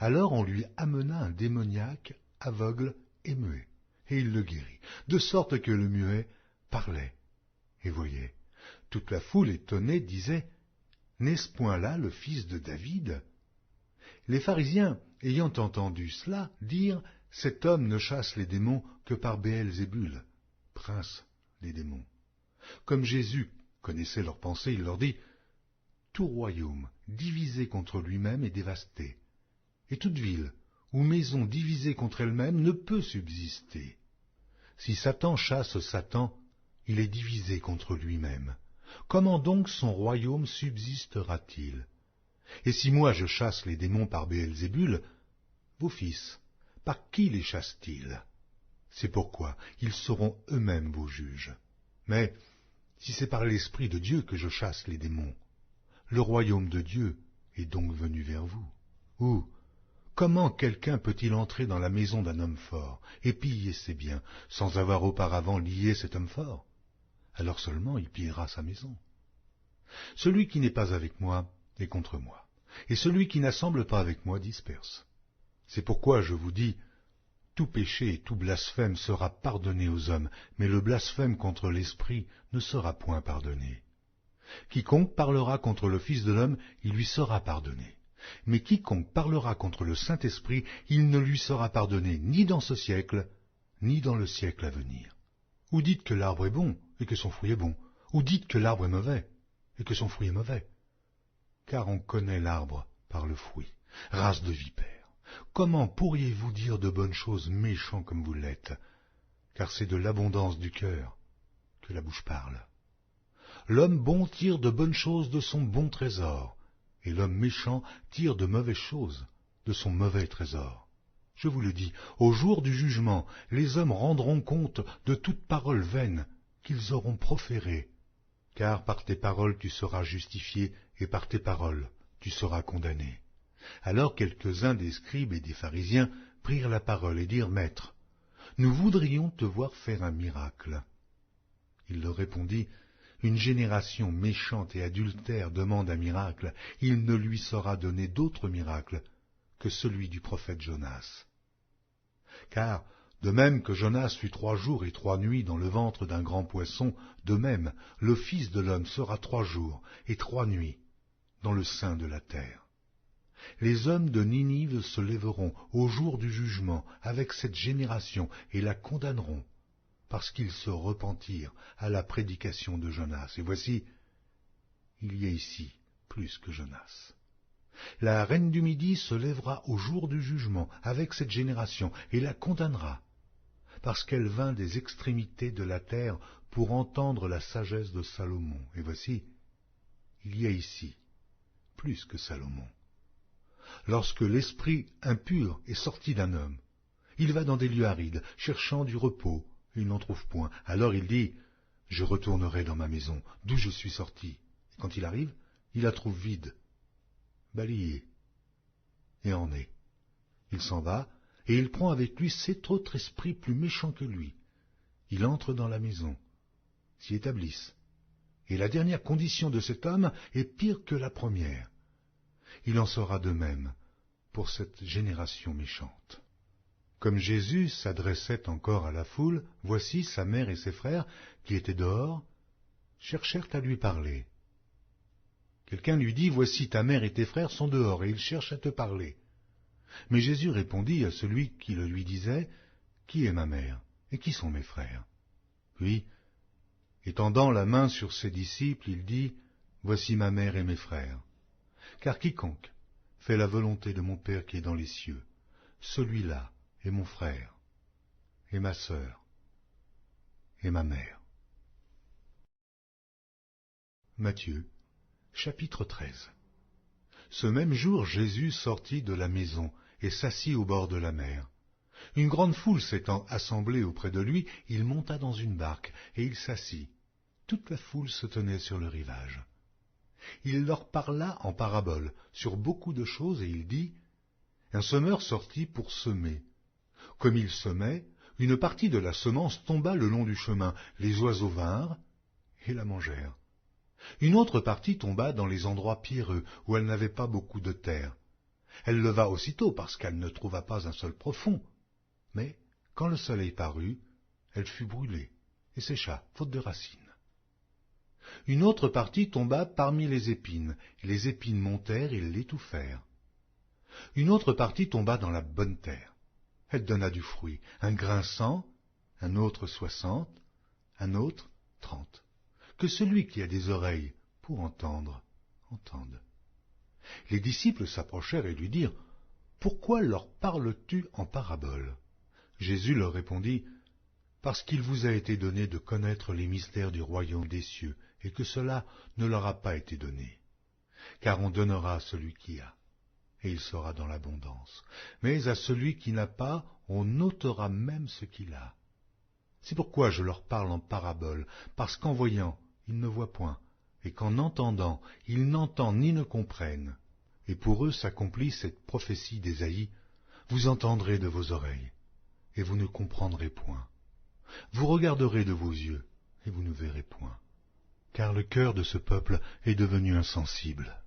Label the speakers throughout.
Speaker 1: Alors on lui amena un démoniaque aveugle et muet, et il le guérit, de sorte que le muet parlait et voyait. Toute la foule étonnée disait: N'est-ce point là le fils de David? Les pharisiens, ayant entendu cela, dirent: Cet homme ne chasse les démons que par Béelzébul, prince des démons. Comme Jésus connaissait leurs pensées, il leur dit: Tout royaume divisé contre lui-même est dévasté, et toute ville ou maison divisée contre elle-même ne peut subsister. Si Satan chasse Satan, il est divisé contre lui-même. Comment donc son royaume subsistera-t-il? Et si moi je chasse les démons par Béelzébul, vos fils, par qui les chassent-ils? C'est pourquoi ils seront eux-mêmes vos juges. Mais si c'est par l'Esprit de Dieu que je chasse les démons, le royaume de Dieu est donc venu vers vous. Ou comment quelqu'un peut-il entrer dans la maison d'un homme fort et piller ses biens sans avoir auparavant lié cet homme fort? Alors seulement il pillera sa maison. Celui qui n'est pas avec moi est contre moi, et celui qui n'assemble pas avec moi disperse. C'est pourquoi je vous dis, tout péché et tout blasphème sera pardonné aux hommes, mais le blasphème contre l'Esprit ne sera point pardonné. Quiconque parlera contre le Fils de l'homme, il lui sera pardonné. Mais quiconque parlera contre le Saint-Esprit, il ne lui sera pardonné ni dans ce siècle, ni dans le siècle à venir. Ou dites que l'arbre est bon, et que son fruit est bon, ou dites que l'arbre est mauvais, et que son fruit est mauvais. Car on connaît l'arbre par le fruit. Race de vipères, comment pourriez-vous dire de bonnes choses méchants comme vous l'êtes? Car c'est de l'abondance du cœur que la bouche parle. L'homme bon tire de bonnes choses de son bon trésor, et l'homme méchant tire de mauvaises choses de son mauvais trésor. Je vous le dis, au jour du jugement, les hommes rendront compte de toute parole vaine qu'ils auront proférée, car par tes paroles tu seras justifié, et par tes paroles tu seras condamné. Alors quelques-uns des scribes et des pharisiens prirent la parole et dirent: Maître, nous voudrions te voir faire un miracle. Il leur répondit: Une génération méchante et adultère demande un miracle. Il ne lui sera donné d'autre miracle que celui du prophète Jonas. Car, de même que Jonas fut 3 jours et 3 nuits dans le ventre d'un grand poisson, de même le Fils de l'homme sera 3 jours et 3 nuits dans le sein de la terre. Les hommes de Ninive se lèveront au jour du jugement avec cette génération et la condamneront, parce qu'ils se repentirent à la prédication de Jonas. Et voici, il y a ici plus que Jonas. La reine du Midi se lèvera au jour du jugement avec cette génération et la condamnera, parce qu'elle vint des extrémités de la terre pour entendre la sagesse de Salomon. Et voici, il y a ici plus que Salomon. Lorsque l'esprit impur est sorti d'un homme, il va dans des lieux arides, cherchant du repos, et il n'en trouve point. Alors il dit: Je retournerai dans ma maison, d'où je suis sorti. Et quand il arrive, il la trouve vide, balayée, et en est. Il s'en va, et il prend avec lui 7 autres esprits plus méchants que lui. Il entre dans la maison, s'y établissent. Et la dernière condition de cet homme est pire que la première. Il en sera de même pour cette génération méchante. Comme Jésus s'adressait encore à la foule, voici sa mère et ses frères, qui étaient dehors, cherchèrent à lui parler. Quelqu'un lui dit: Voici ta mère et tes frères sont dehors, et ils cherchent à te parler. Mais Jésus répondit à celui qui le lui disait: Qui est ma mère, et qui sont mes frères? Puis, étendant la main sur ses disciples, il dit: Voici ma mère et mes frères. Car quiconque fait la volonté de mon Père qui est dans les cieux, celui-là est mon frère, et ma sœur, et ma mère. Matthieu, chapitre 13. Ce même jour, Jésus sortit de la maison et s'assit au bord de la mer. Une grande foule s'étant assemblée auprès de lui, il monta dans une barque, et il s'assit. Toute la foule se tenait sur le rivage. Il leur parla en paraboles sur beaucoup de choses, et il dit: Un semeur sortit pour semer. Comme il semait, une partie de la semence tomba le long du chemin. Les oiseaux vinrent et la mangèrent. Une autre partie tomba dans les endroits pierreux, où elle n'avait pas beaucoup de terre. Elle leva aussitôt parce qu'elle ne trouva pas un seul profond. Mais, quand le soleil parut, elle fut brûlée et sécha, faute de racines. Une autre partie tomba parmi les épines, et les épines montèrent et l'étouffèrent. Une autre partie tomba dans la bonne terre. Elle donna du fruit, un grain 100, un autre 60, un autre 30. Que celui qui a des oreilles pour entendre, entende. Les disciples s'approchèrent et lui dirent, « Pourquoi leur parles-tu en parabole ?» Jésus leur répondit, « Parce qu'il vous a été donné de connaître les mystères du royaume des cieux, et que cela ne leur a pas été donné. Car on donnera à celui qui a, et il sera dans l'abondance. Mais à celui qui n'a pas, on ôtera même ce qu'il a. C'est pourquoi je leur parle en parabole, parce qu'en voyant, ils ne voient point, et qu'en entendant, ils n'entendent ni ne comprennent. Et pour eux s'accomplit cette prophétie d'Ésaïe, vous entendrez de vos oreilles, et vous ne comprendrez point. Vous regarderez de vos yeux, et vous ne verrez point. Car le cœur de ce peuple est devenu insensible.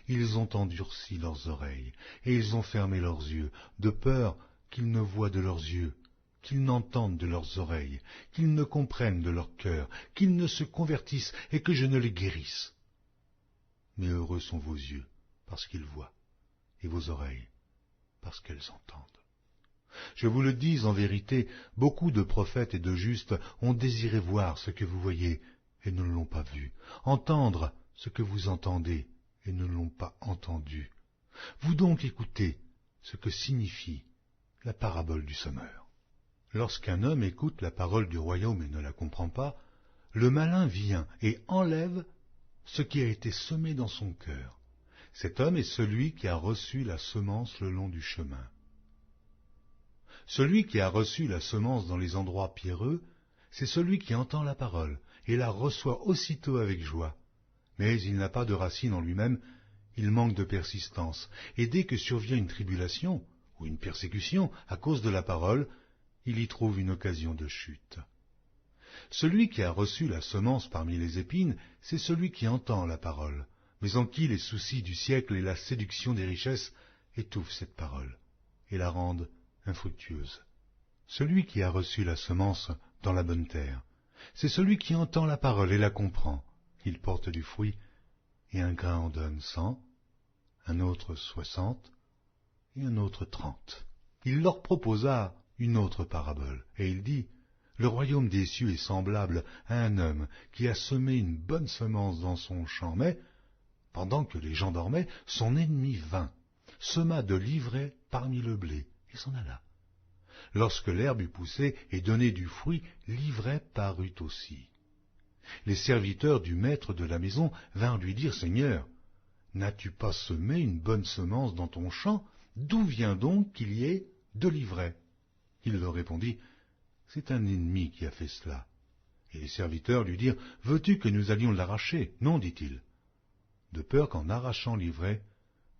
Speaker 1: Ils ont endurci leurs oreilles, et ils ont fermé leurs yeux, de peur qu'ils ne voient de leurs yeux, qu'ils n'entendent de leurs oreilles, qu'ils ne comprennent de leur cœur, qu'ils ne se convertissent et que je ne les guérisse. Mais heureux sont vos yeux, parce qu'ils voient, et vos oreilles, parce qu'elles entendent. Je vous le dis en vérité, beaucoup de prophètes et de justes ont désiré voir ce que vous voyez et ne l'ont pas vu, entendre ce que vous entendez et ne l'ont pas entendu. Vous donc écoutez ce que signifie la parabole du semeur. Lorsqu'un homme écoute la parole du royaume et ne la comprend pas, le malin vient et enlève ce qui a été semé dans son cœur. Cet homme est celui qui a reçu la semence le long du chemin. Celui qui a reçu la semence dans les endroits pierreux, c'est celui qui entend la parole et la reçoit aussitôt avec joie. Mais il n'a pas de racine en lui-même, il manque de persistance, et dès que survient une tribulation ou une persécution à cause de la parole, il y trouve une occasion de chute. Celui qui a reçu la semence parmi les épines, c'est celui qui entend la parole, mais en qui les soucis du siècle et la séduction des richesses étouffent cette parole et la rendent infructueuse. Celui qui a reçu la semence dans la bonne terre, c'est celui qui entend la parole et la comprend. Il porte du fruit, et un grain en donne 100, un autre 60, et un autre 30. Il leur proposa une autre parabole, et il dit, « Le royaume des cieux est semblable à un homme qui a semé une bonne semence dans son champ, mais, pendant que les gens dormaient, son ennemi vint, sema de l'ivraie parmi le blé, et s'en alla. Lorsque l'herbe eut poussé et donné du fruit, l'ivraie parut aussi. Les serviteurs du maître de la maison vinrent lui dire, « Seigneur, n'as-tu pas semé une bonne semence dans ton champ? D'où vient donc qu'il y ait de l'ivraie ?» Il leur répondit, « C'est un ennemi qui a fait cela. » Et les serviteurs lui dirent, « Veux-tu que nous allions l'arracher? » « Non, dit-il, de peur qu'en arrachant l'ivraie,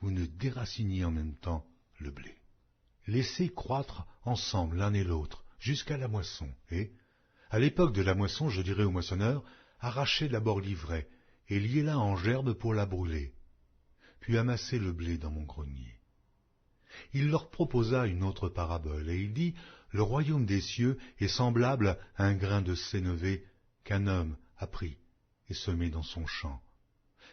Speaker 1: vous ne déraciniez en même temps le blé. Laissez croître ensemble l'un et l'autre jusqu'à la moisson, et, à l'époque de la moisson, je dirai au moissonneur, arrachez d'abord l'ivraie, et liez-la en gerbe pour la brûler, puis amassez le blé dans mon grenier. Il leur proposa une autre parabole, et il dit, « Le royaume des cieux est semblable à un grain de sénévé qu'un homme a pris et semé dans son champ.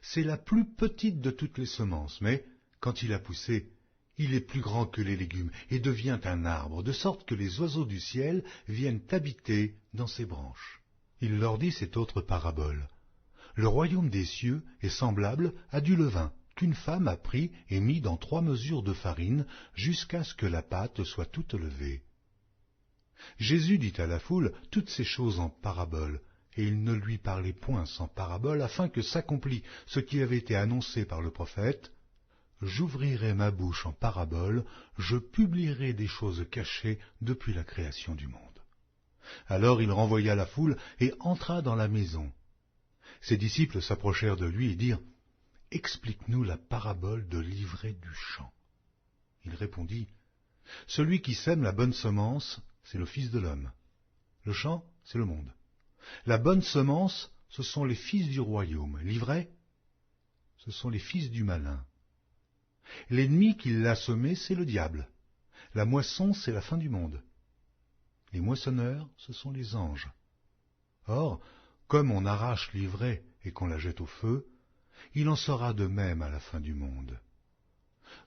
Speaker 1: C'est la plus petite de toutes les semences, mais, quand il a poussé, il est plus grand que les légumes et devient un arbre, de sorte que les oiseaux du ciel viennent habiter dans ses branches. » Il leur dit cette autre parabole. « Le royaume des cieux est semblable à du levain qu'une femme a pris et mis dans 3 mesures de farine jusqu'à ce que la pâte soit toute levée. » Jésus dit à la foule toutes ces choses en parabole, et il ne lui parlait point sans parabole, afin que s'accomplît ce qui avait été annoncé par le prophète. « J'ouvrirai ma bouche en parabole, je publierai des choses cachées depuis la création du monde. » Alors il renvoya la foule et entra dans la maison. Ses disciples s'approchèrent de lui et dirent, « Explique-nous la parabole de l'ivraie du champ. » Il répondit, « Celui qui sème la bonne semence, c'est le Fils de l'homme. Le champ, c'est le monde. La bonne semence, ce sont les fils du royaume. L'ivraie, ce sont les fils du malin. L'ennemi qui l'a semé, c'est le diable. La moisson, c'est la fin du monde. Les moissonneurs, ce sont les anges. Or, comme on arrache l'ivraie et qu'on la jette au feu, il en sera de même à la fin du monde.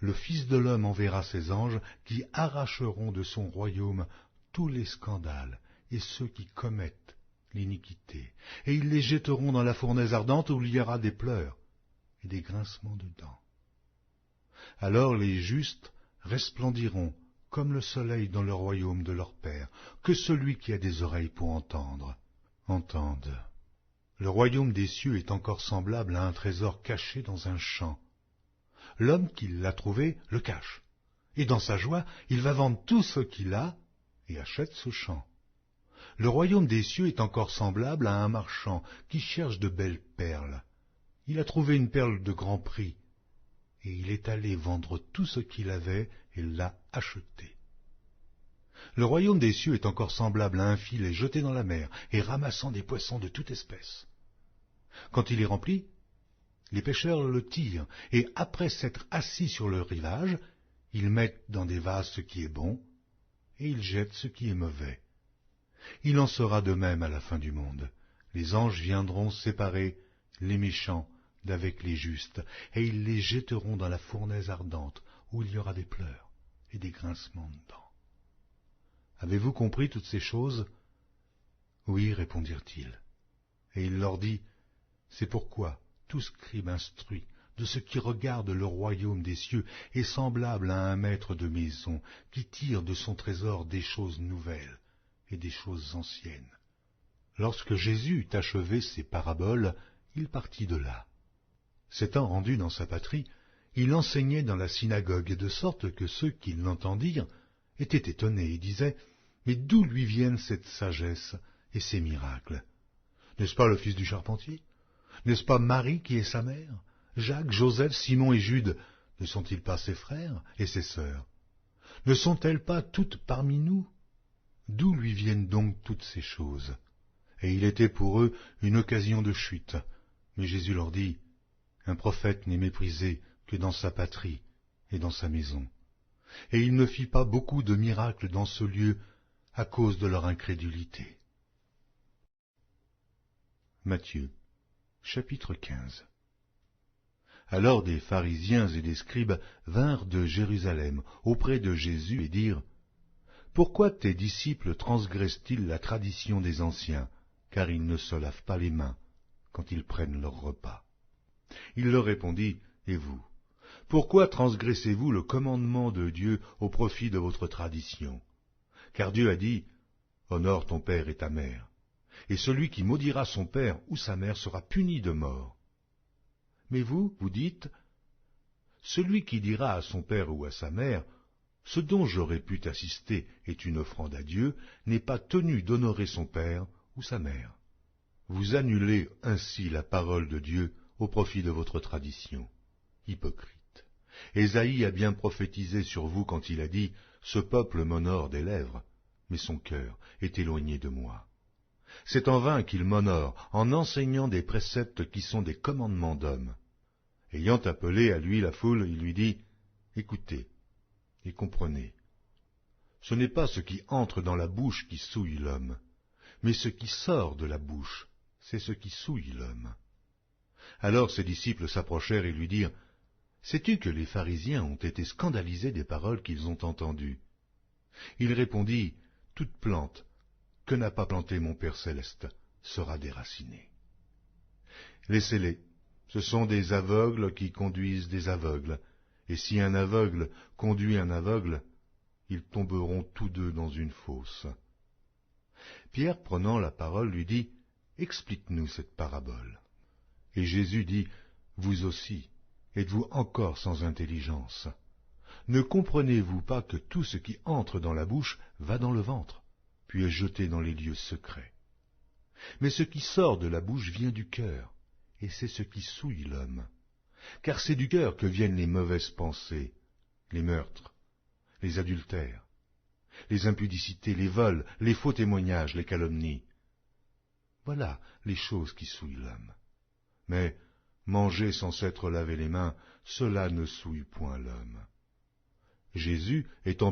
Speaker 1: Le Fils de l'homme enverra ses anges qui arracheront de son royaume tous les scandales et ceux qui commettent l'iniquité, et ils les jetteront dans la fournaise ardente où il y aura des pleurs et des grincements de dents. Alors les justes resplendiront comme le soleil dans le royaume de leur Père. Que celui qui a des oreilles pour entendre, entende. Le royaume des cieux est encore semblable à un trésor caché dans un champ. L'homme qui l'a trouvé le cache, et dans sa joie, il va vendre tout ce qu'il a et achète ce champ. Le royaume des cieux est encore semblable à un marchand qui cherche de belles perles. Il a trouvé une perle de grand prix, et il est allé vendre tout ce qu'il avait et l'a acheté. Le royaume des cieux est encore semblable à un filet jeté dans la mer et ramassant des poissons de toute espèce. Quand il est rempli, les pêcheurs le tirent, et après s'être assis sur le rivage, ils mettent dans des vases ce qui est bon, et ils jettent ce qui est mauvais. Il en sera de même à la fin du monde. Les anges viendront séparer les méchants d'avec les justes, et ils les jetteront dans la fournaise ardente, où il y aura des pleurs et des grincements de dents. Avez-vous compris toutes ces choses? Oui, répondirent-ils. Et il leur dit, c'est pourquoi tout scribe instruit de ce qui regarde le royaume des cieux est semblable à un maître de maison qui tire de son trésor des choses nouvelles et des choses anciennes. Lorsque Jésus eut achevé ces paraboles, il partit de là. S'étant rendu dans sa patrie, il enseignait dans la synagogue, de sorte que ceux qui l'entendirent étaient étonnés et disaient, « Mais d'où lui viennent cette sagesse et ces miracles? N'est-ce pas le fils du charpentier? N'est-ce pas Marie qui est sa mère? Jacques, Joseph, Simon et Jude, ne sont-ils pas ses frères et ses sœurs? Ne sont-elles pas toutes parmi nous? D'où lui viennent donc toutes ces choses? » Et il était pour eux une occasion de chute. Mais Jésus leur dit, « Un prophète n'est méprisé que dans sa patrie et dans sa maison. » Et il ne fit pas beaucoup de miracles dans ce lieu à cause de leur incrédulité. Matthieu, chapitre 15. Alors des pharisiens et des scribes vinrent de Jérusalem auprès de Jésus et dirent, « Pourquoi tes disciples transgressent-ils la tradition des anciens, car ils ne se lavent pas les mains quand ils prennent leur repas? » Il leur répondit, « Et vous, pourquoi transgressez-vous le commandement de Dieu au profit de votre tradition? Car Dieu a dit, « Honore ton père et ta mère, et celui qui maudira son père ou sa mère sera puni de mort. » Mais vous, vous dites, « Celui qui dira à son père ou à sa mère, « Ce dont j'aurais pu t'assister est une offrande à Dieu », n'est pas tenu d'honorer son père ou sa mère. Vous annulez ainsi la parole de Dieu au profit de votre tradition. Hypocrite. Ésaïe a bien prophétisé sur vous quand il a dit, « Ce peuple m'honore des lèvres, mais son cœur est éloigné de moi. » C'est en vain qu'il m'honore en enseignant des préceptes qui sont des commandements d'hommes. Ayant appelé à lui la foule, il lui dit, « Écoutez et comprenez. Ce n'est pas ce qui entre dans la bouche qui souille l'homme, mais ce qui sort de la bouche, c'est ce qui souille l'homme. » Alors ses disciples s'approchèrent et lui dirent, « Sais-tu que les pharisiens ont été scandalisés des paroles qu'ils ont entendues? » Il répondit, « Toute plante que n'a pas plantée mon Père céleste sera déracinée. » Laissez-les, ce sont des aveugles qui conduisent des aveugles, et si un aveugle conduit un aveugle, ils tomberont tous deux dans une fosse. Pierre, prenant la parole, lui dit, « Explique-nous cette parabole. » Et Jésus dit, « Vous aussi, êtes-vous encore sans intelligence? Ne comprenez-vous pas que tout ce qui entre dans la bouche va dans le ventre, puis est jeté dans les lieux secrets? Mais ce qui sort de la bouche vient du cœur, et c'est ce qui souille l'homme. Car c'est du cœur que viennent les mauvaises pensées, les meurtres, les adultères, les impudicités, les vols, les faux témoignages, les calomnies. Voilà les choses qui souillent l'homme. Mais Manger sans s'être lavé les mains, cela ne souille point l'homme. Jésus, étant